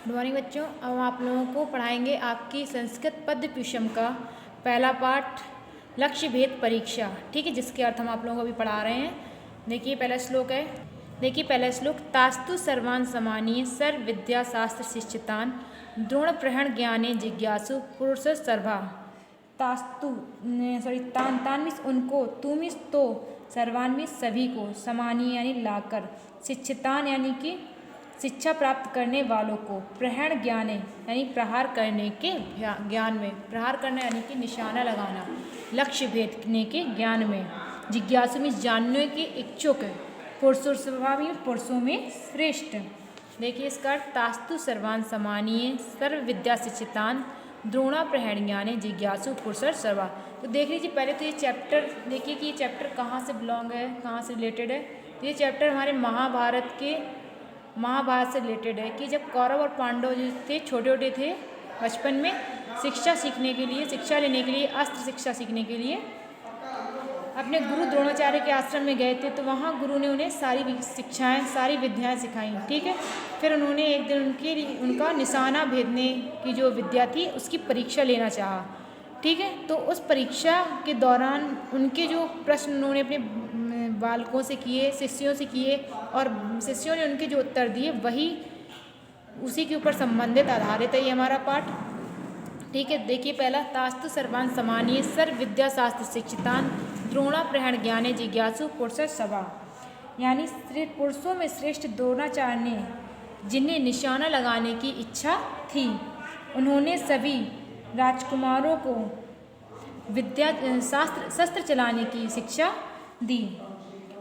Good morning बच्चों। अब हम आप लोगों को पढ़ाएंगे आपकी संस्कृत पद्य पुष्पम का पहला पाठ लक्ष्य भेद परीक्षा। ठीक है, जिसके अर्थ हम आप लोगों को अभी पढ़ा रहे हैं। देखिए पहला श्लोक है। देखिए पहला श्लोक, तास्तु सर्वान् समानीय सर्व विद्या शास्त्र शिष्यतान द्रोण प्रहण ज्ञाने जिज्ञासु पुरुष सर्वा। तास्तु तान मीन्स उनको, तू मीन्स तो, सर्वान मीन्स सभी को, समानीय यानी लाकर, शिक्षितान यानी कि शिक्षा प्राप्त करने वालों को, प्रहण ज्ञाने यानी प्रहार करने के ज्ञान में, प्रहार करना यानी कि निशाना लगाना, लक्ष्य भेदने के ज्ञान में, जिज्ञासु में जानने के इच्छुक, पुरुषों में श्रेष्ठ। देखिए इसका अर्थ, तास्तु सर्वान् समानीय सर्व विद्या शिक्षितान द्रोणा प्रहण ज्ञाने जिज्ञासु पुरुषर सर्वा। तो देख लीजिए पहले तो ये चैप्टर देखिए कि ये चैप्टर कहाँ से बिलोंग है, कहाँ से रिलेटेड है। तो ये चैप्टर हमारे महाभारत से रिलेटेड है कि जब कौरव और पांडव जो थे छोटे छोटे थे, बचपन में शिक्षा सीखने के लिए, शिक्षा लेने के लिए, अस्त्र शिक्षा सीखने के लिए अपने गुरु द्रोणाचार्य के आश्रम में गए थे। तो वहाँ गुरु ने उन्हें सारी शिक्षाएं, सारी विद्याएं सिखाई। ठीक है, फिर उन्होंने एक दिन उनका निशाना भेदने की जो विद्या थी उसकी परीक्षा लेना चाहा। ठीक है, तो उस परीक्षा के दौरान उनके जो प्रश्न उन्होंने अपने बालकों से किए, शिष्यों से किए, और शिष्यों ने उनके जो उत्तर दिए वही उसी के ऊपर संबंधित आधारित है ये हमारा पाठ। ठीक है, देखिए पहला, तास्तु सर्वान् समानीय सर्व विद्या शास्त्र शिक्षितान द्रोणा प्रहण ज्ञाने जिज्ञासु पुरुष सभा। यानी पुरुषों में श्रेष्ठ द्रोणाचार्य ने, जिन्हें निशाना लगाने की इच्छा थी, उन्होंने सभी राजकुमारों को विद्या शस्त्र चलाने की शिक्षा दी।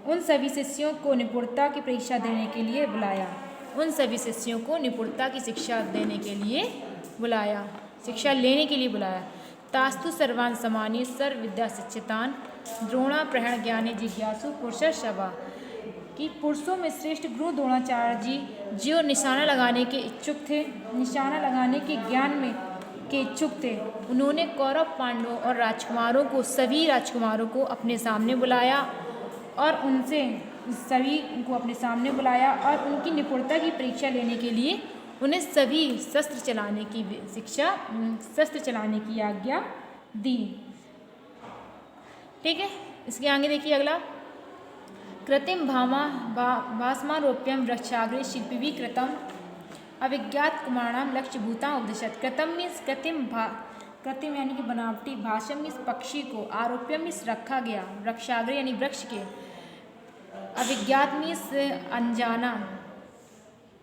उन सभी शिष्यों को निपुणता की परीक्षा देने के लिए बुलाया। उन सभी शिष्यों को निपुणता की शिक्षा देने के लिए बुलाया, शिक्षा लेने के लिए बुलाया। तास्तु सर्वान् समानीय सर्व विद्या शिक्षितान द्रोणा प्रहण ज्ञाने जिज्ञासु पुरुष सभा। कि पुरुषों में श्रेष्ठ गुरु द्रोणाचार्य जी जो निशाना लगाने के इच्छुक थे, निशाना लगाने के ज्ञान में के इच्छुक थे, उन्होंने कौरव पांडवों और राजकुमारों को, सभी राजकुमारों को अपने सामने बुलाया और उनसे सभी को अपने सामने बुलाया और उनकी निपुणता की परीक्षा लेने के लिए उन्हें सभी शस्त्र चलाने की शिक्षा, शस्त्र चलाने की आज्ञा दी। ठीक है, इसके आगे देखिए अगला, कृतिम भास्मारोप्यम वृक्षाग्रे शिल्पी कृतम अविज्ञात कुमाराणाम लक्ष्य भूता उपदिशत। कृतम मीन्स कृत्रिम यानी कि बनावटी, भाषम मीन्स पक्षी को, आरोप्यम मीन्स रखा गया, वृक्षाग्रे यानी वृक्ष के, अविज्ञात मीन्स अनजाना,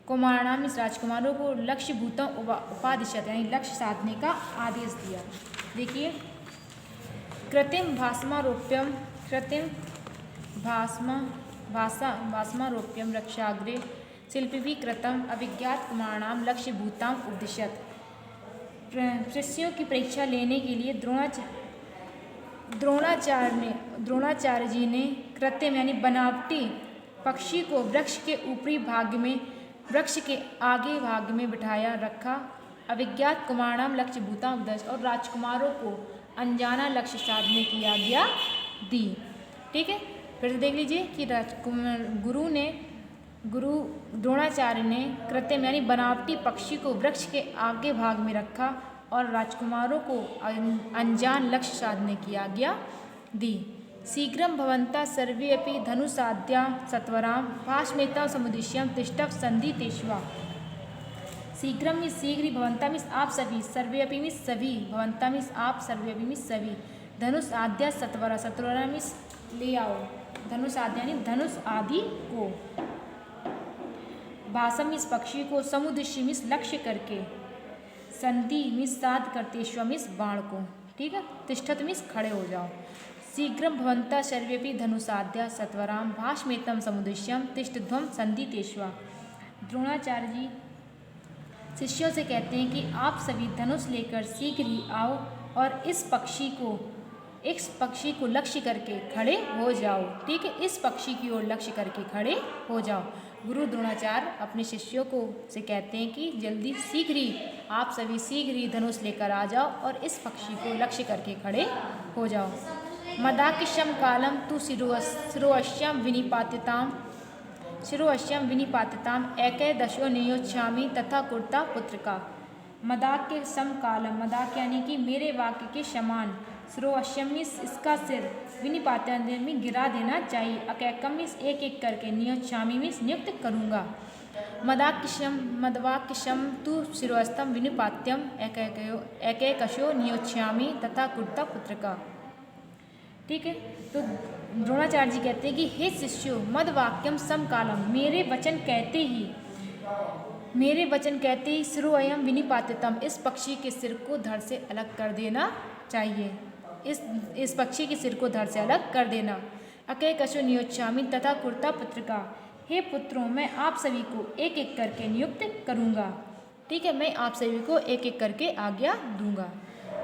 कुमाराणाम मीन्स राजकुमारों को, लक्ष्य भूता उपादिशत यानी लक्ष्य साधने का आदेश दिया। देखिए, कृत्रिम भास्मारोप्यम, कृत्रिम भास्मारोप्यम वृक्षाग्रे शिल्पी कृतम अविज्ञात कुमाराणाम लक्ष्य भूताम उपदिशत। शिष्यों की परीक्षा लेने के लिए द्रोणाचार्य जी ने कृत्रिम यानी बनावटी पक्षी को वृक्ष के ऊपरी भाग में, वृक्ष के आगे भाग में बिठाया रखा। अविज्ञात कुमाराणाम लक्ष्य भूताम उपदिशत, और राजकुमारों को अनजाना लक्ष्य साधने की आज्ञा दी। ठीक है, फिर से देख लीजिए कि गुरु द्रोणाचार्य ने कृत्रिम यानी बनावटी पक्षी को वृक्ष के आगे भाग में रखा और राजकुमारों को अनजान लक्ष्य साधने की आज्ञा दी। शीघ्रम भवन्ता सर्वे अपि धनुषाद्या सत्वराम भाष्मेता समुद्दिश्यम तिष्ठव संधितेष्वा। शीघ्रम मीन्स शीघ्र ही, भवन्ता मीन्स आप सभी, सर्वे अपि मीन्स सभी, भवन्ता मीन्स आप, सर्वे अपि मीन्स सभी, धनुष आद्या सत्वरा, सत्वरा मीन्स ले आओ, धनुष आद्या यानी धनुष आदि को, भाषम मीन्स पक्षी को, समुद्दिश्य मीन्स लक्ष्य करके, संधि मीन्स साध करते, श्व मीन्स बाण को। ठीक है, तिष्ठत मीन्स खड़े हो जाओ। शीघ्रम भवन्ता सर्वेपि धनुषाद्या सत्वराम भाष्मेतम समुद्दिश्यम तिष्ठध्वम संधितेष्वा। द्रोणाचार्य जी शिष्यों से कहते हैं कि आप सभी धनुष लेकर शीघ्र ही आओ और इस पक्षी को लक्ष्य करके खड़े हो जाओ। ठीक है, इस पक्षी की ओर लक्ष्य करके खड़े हो जाओ। गुरु द्रोणाचार्य अपने शिष्यों को से कहते हैं कि जल्दी शीघ्र ही आप सभी शीघ्र ही धनुष लेकर आ जाओ और इस पक्षी को लक्ष्य करके खड़े हो जाओ। मदाकिशम कालम तु शिरोश्याम विनिपातिताम शिरोअश्यम विनिपातिताम एकै नियोच्छामि तथा कुर्ता पुत्रिका। मदाक्य समकालम, मदाक्य यानी कि मेरे वाक्य के समान, शिरोअश्यम मीन्स इसका सिर, विनिपातिताम में गिरा देना चाहिए, अकैकम मीन्स एक एक करके, नियोच्छामि मीन्स नियुक्त करूँगा। मदवाक्यशम तु शिरोस्तम विनिपात्यम एकैकशो नियोच्छामि तथा कुर्ता पुत्रिका। ठीक है, तो द्रोणाचार्य जी कहते हैं कि हे शिष्यो, मदवाक्यम समकालम, मेरे वचन कहते ही शिरोअयम विनिपातितम, इस पक्षी के सिर को धड़ से अलग कर देना चाहिए, इस पक्षी के सिर को धड़ से अलग कर देना। अकैकशो नियोच्छामि तथा कुर्ता पुत्रिका, हे पुत्रों, मैं आप सभी को एक एक करके नियुक्त करूँगा। ठीक है, मैं आप सभी को एक एक करके आज्ञा दूंगा।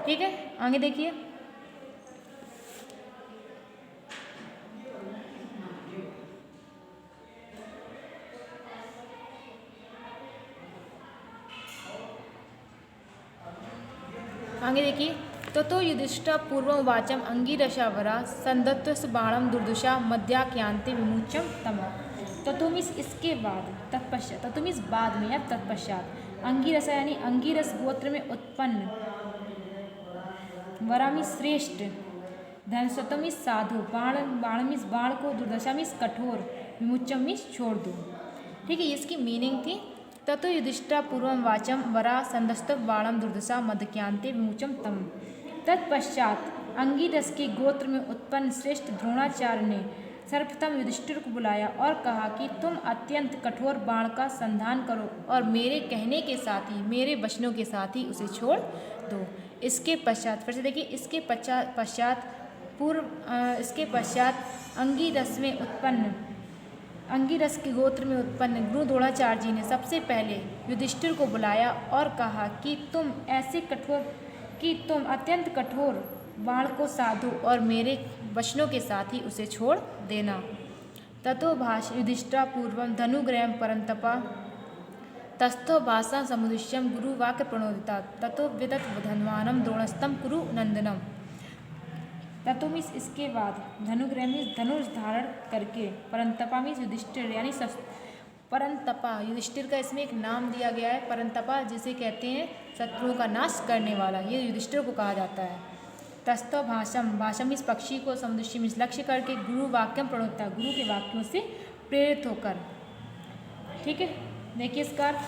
ठीक है, आगे देखिए। आगे देखिए। ततो युधिष्ठिर पूर्वं वाचम अंगिरसावरा संदत्तस्य बाणम दुर्दुषा मध्याख्यांते विमुच्यम तमः। ततो मीन्स इसके बाद, तत्पश्चात, ततो मीन्स बाद में या तत्पश्चात, अंगिरसा यानी अंगिरस गोत्र में उत्पन्न, वरा मीन्स श्रेष्ठ, धनसतो मीन्स साधु, बाण मीन्स बाण को, दुर्दशा मीन्स कठोर, विमुच्यम मीन्स छोड़ दो। ठीक है, इसकी मीनिंग थी ततो युधिष्ठिर पूर्वं वाचम वरा संदस्त बाणम दुर्दशा मध्यख्यांते विमुच्यम तम। तत्पश्चात अंगिरस के गोत्र में उत्पन्न श्रेष्ठ द्रोणाचार्य ने सर्वप्रथम युधिष्ठिर को बुलाया और कहा कि तुम अत्यंत कठोर बाण का संधान करो और मेरे कहने के साथ ही, मेरे वचनों के साथ ही उसे छोड़ दो। इसके पश्चात, फिर से देखिए, इसके पश्चात अंगिरस के गोत्र में उत्पन्न गुरु द्रोणाचार्य जी ने सबसे पहले युधिष्ठिर को बुलाया और कहा कि तुम अत्यंत कठोर बाण को साधो और मेरे वचनों के साथ ही उसे छोड़ देना। ततो भाष युधिष्ठिर पूर्वं धनुग्रहं परंतपा तस्थो भाषा समुदिश्यम गुरुवाक्य प्रणोदिता ततो विदत धन्वानम द्रोणस्तम कुरु नंदनम। ततो मीन्स इसके बाद, धनुग्रह मीन्स धनुष धारण करके, परंतपा मीन्स युधिष्ठिर यानी परंतपा, युधिष्ठिर का इसमें एक नाम दिया गया है, परंतपा जिसे कहते हैं शत्रुओं का नाश करने वाला, ये युधिष्ठिर को कहा जाता है। तस्थो भाषम इस पक्षी को, समुदृश्य मीन्स लक्ष्य करके, गुरु वाक्यम प्रणोदिता, गुरु के वाक्यों से प्रेरित होकर। ठीक है, देखिए इसका अर्थ।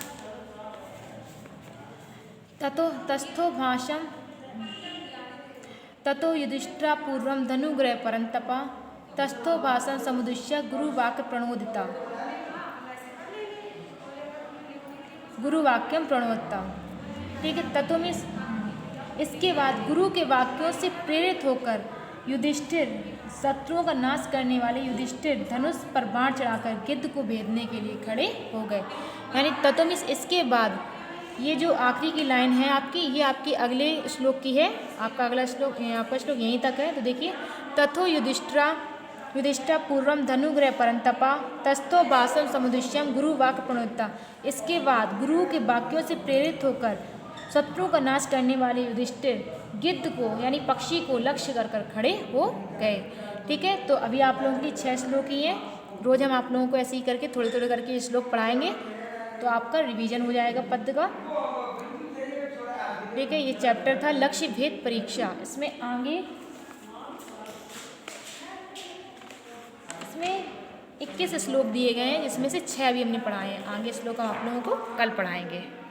ततो युधिष्ठिर पूर्वं धनुग्रह परंतपा तस्थो भाषण समुदृश्य गुरुवाक्य प्रणोदिता, गुरुवाक्यम प्रणोदिता। ठीक है, ततो मीन्स इसके बाद गुरु के वाक्यों से प्रेरित होकर युधिष्ठिर, शत्रुओं का नाश करने वाले युधिष्ठिर धनुष पर बाण चढ़ाकर गिद्ध को भेदने के लिए खड़े हो गए। यानी ततो मीन्स इसके बाद, ये जो आखिरी की लाइन है आपकी, ये आपकी अगले श्लोक की है, आपका अगला श्लोक, आपका श्लोक यहीं तक है। तो देखिए, तथो युधिष्ठिर पूर्वम धनुग्रह परंतपा तस्थो भाषम समुदृश्यम गुरु वाक्य प्रणोदिता। इसके बाद गुरु के वाक्यों से प्रेरित होकर शत्रुओं का नाश करने वाले युधिष्ठिर गिद्ध को यानी पक्षी को लक्ष्य कर खड़े हो गए। ठीक है, तो अभी आप लोगों के लिए 6 श्लोक ही हैं। रोज़ हम आप लोगों को ऐसे ही करके थोड़े थोड़े करके श्लोक पढ़ाएंगे, तो आपका रिवीजन हो जाएगा पद्य का। ठीक है, ये चैप्टर था लक्ष्य भेद परीक्षा। इसमें 21 श्लोक दिए गए हैं, जिसमें से 6 अभी हमने पढ़ाए हैं। आगे श्लोक हम आप लोगों को कल पढ़ाएंगे।